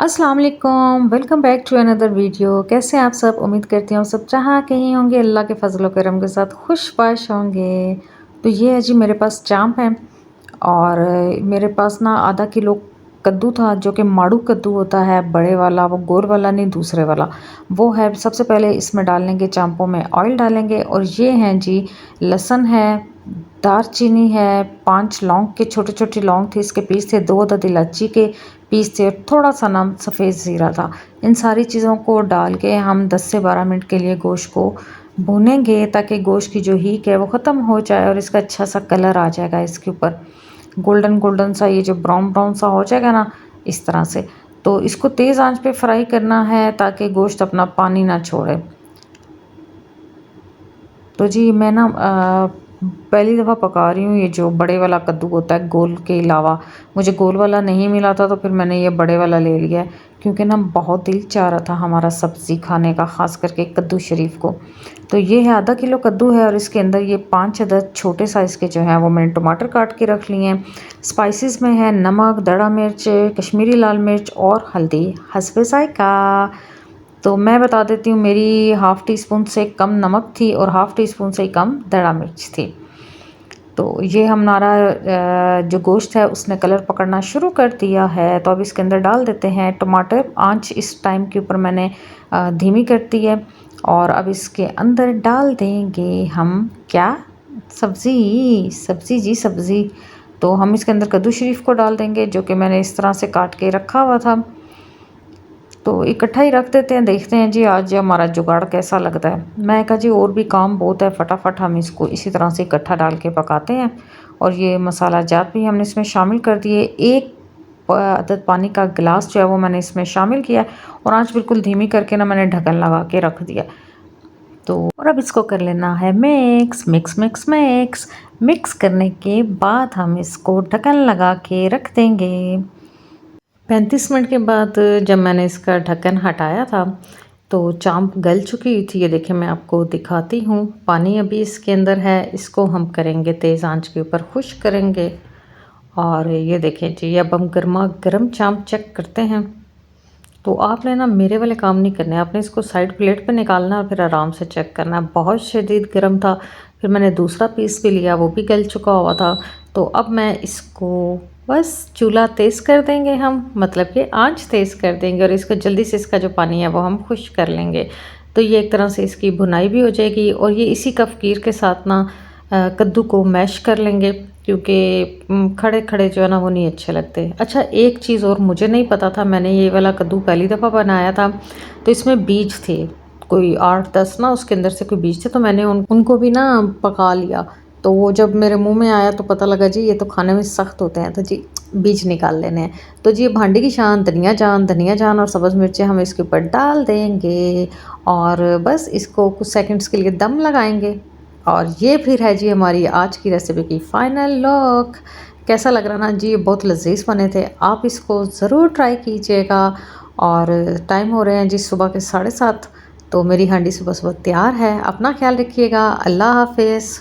अस्सलाम वालेकुम, welcome back to another video. कैसे हैं आप सब? उम्मीद करती हूँ सब जहाँ कहीं होंगे अल्लाह के फजल व करम के साथ खुशबाश होंगे। तो ये है जी मेरे पास चांप है और मेरे पास ना आधा किलो कद्दू था जो कि माड़ू कद्दू होता है, बड़े वाला, वो गोल वाला नहीं दूसरे वाला वो है। सबसे पहले इसमें डाल लेंगे, चांपों में ऑयल डालेंगे और ये हैं जी लहसुन है, दारचीनी है, 5 लौंग के छोटे छोटे लौंग थे, इसके पीस थे, 2 अदद इलायची के पीस थे और थोड़ा सा नाम सफ़ेद ज़ीरा था। इन सारी चीज़ों को डाल के हम 10 से 12 मिनट के लिए गोश्त को भूनेंगे ताकि गोश्त की जो हीक है वो ख़त्म हो जाए और इसका अच्छा सा कलर आ जाएगा इसके ऊपर, गोल्डन गोल्डन सा, ये जो ब्राउन ब्राउन सा हो जाएगा ना इस तरह से। तो इसको तेज़ आंच पे फ्राई करना है ताकि गोश्त अपना पानी ना छोड़े। तो जी मैं ना पहली दफ़ा पका रही हूँ ये जो बड़े वाला कद्दू होता है, गोल के अलावा मुझे गोल वाला नहीं मिला था तो फिर मैंने ये बड़े वाला ले लिया है क्योंकि ना बहुत दिल चाह रहा था हमारा सब्ज़ी खाने का, ख़ास करके कद्दू शरीफ को। तो ये है आधा किलो कद्दू है और इसके अंदर ये 5 अदद छोटे साइज़ के जो हैं वो मैंने टमाटर काट के रख लिए हैं। स्पाइसेस में है नमक, दड़ा मिर्च, कश्मीरी लाल मिर्च और हल्दी हस्बे ज़ायक़ा। तो मैं बता देती हूँ, मेरी हाफ़ टी स्पून से कम नमक थी और हाफ़ टी स्पून से कम दड़ा मिर्च थी। तो ये हमारा जो गोश्त है उसने कलर पकड़ना शुरू कर दिया है, तो अब इसके अंदर डाल देते हैं टमाटर। आंच इस टाइम के ऊपर मैंने धीमी कर दी है और अब इसके अंदर डाल देंगे हम क्या, सब्ज़ी सब्ज़ी जी सब्ज़ी। तो हम इसके अंदर कद्दू शरीफ को डाल देंगे जो कि मैंने इस तरह से काट के रखा हुआ था। तो इकट्ठा ही रख देते हैं, देखते हैं जी आज हमारा जुगाड़ कैसा लगता है। मैं कहा जी और भी काम बहुत है, फटाफट हम इसको इसी तरह से इकट्ठा डाल के पकाते हैं। और ये मसाला जात भी हमने इसमें शामिल कर दिए। एक अदद पानी का गिलास जो है वो मैंने इसमें शामिल किया और आंच बिल्कुल धीमी करके ना मैंने ढक्कन लगा के रख दिया। तो और अब इसको कर लेना है mix mix mix mix. Mix करने के बाद हम इसको ढक्कन लगा के रख देंगे। 35 मिनट के बाद जब मैंने इसका ढक्कन हटाया था तो चांप गल चुकी थी। ये देखिए मैं आपको दिखाती हूँ, पानी अभी इसके अंदर है। इसको हम करेंगे तेज़ आंच के ऊपर खुश्क करेंगे और ये देखें जी अब हम गर्मा गर्म चांप चेक करते हैं। तो आपने ना मेरे वाले काम नहीं करने, आपने इसको साइड प्लेट पे निकालना और फिर आराम से चेक करना। बहुत शदीद गर्म था, फिर मैंने दूसरा पीस भी लिया, वो भी गल चुका हुआ था। तो अब मैं इसको बस चूल्हा तेज़ कर देंगे हम, मतलब कि आंच तेज़ कर देंगे और इसको जल्दी से इसका जो पानी है वो हम खुश्क कर लेंगे। तो ये एक तरह से इसकी भुनाई भी हो जाएगी और ये इसी कफ़कीर के साथ ना कद्दू को मैश कर लेंगे क्योंकि खड़े खड़े जो है ना वो नहीं अच्छे लगते। अच्छा एक चीज़ और मुझे नहीं पता था, मैंने ये वाला कद्दू पहली दफ़ा बनाया था तो इसमें बीज थे कोई 8-10 ना, उसके अंदर से कोई बीज थे, तो मैंने उनको भी ना पका लिया। तो वो जब मेरे मुंह में आया तो पता लगा जी ये तो खाने में सख्त होते हैं, तो जी बीज निकाल लेने हैं। तो जी भांडे की शान धनिया जान और सब्ज़ मिर्चें हम इसके ऊपर डाल देंगे और बस इसको कुछ सेकंड्स के लिए दम लगाएंगे। और ये फिर है जी हमारी आज की रेसिपी की फ़ाइनल लुक। कैसा लग रहा ना जी, ये बहुत लजीज बने थे, आप इसको ज़रूर ट्राई कीजिएगा। और टाइम हो रहे हैं जी सुबह के 7:30, तो मेरी हांडी सुबह सुबह तैयार है। अपना ख्याल रखिएगा, अल्लाह हाफिज़।